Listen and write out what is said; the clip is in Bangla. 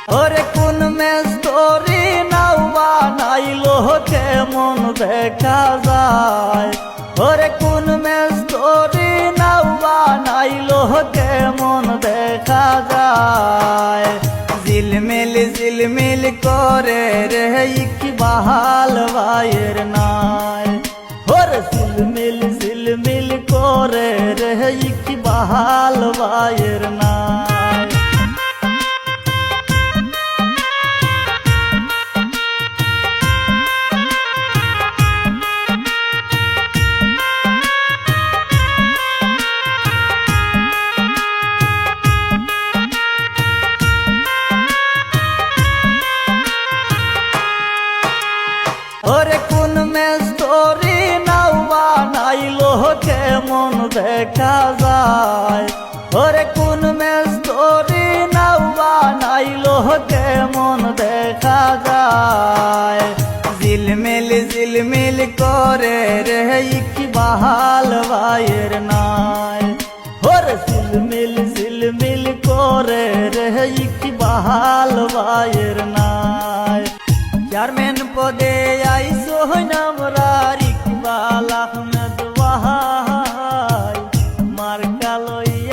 ওরে কোন মেস্তরি নাও বানাইলো কেমন দেখা যায়। ওরে কোন মেস্তরি নাও বানাইলো কেমন দেখা যায়। ঝিলমিল ঝিলমিল করে রে কি বাহাল ভাইয়ের নাই। ওরে ঝিলমিল ঝিলমিল করে রে কি বাহাল ভাইয়ের নাই। ওরে কোন মেস্তরি নাও বানাইলো কেমন দেখা যায়। ওরে কোন মেস্তরি নাও বানাইলো কেমন দেখা যায়। ঝিলমিল ঝিলমিল করে রে কি বাহাল ভাইয়ের নাই। ওরে ঝিলমিল ঝিলমিল করে রে কি বাহাল ভাইয়ের নাই। চেয়ারম্যান পদে আইসো নামরা ইকবাল আহমেদ ওয়াহাই মার্কা লইয়া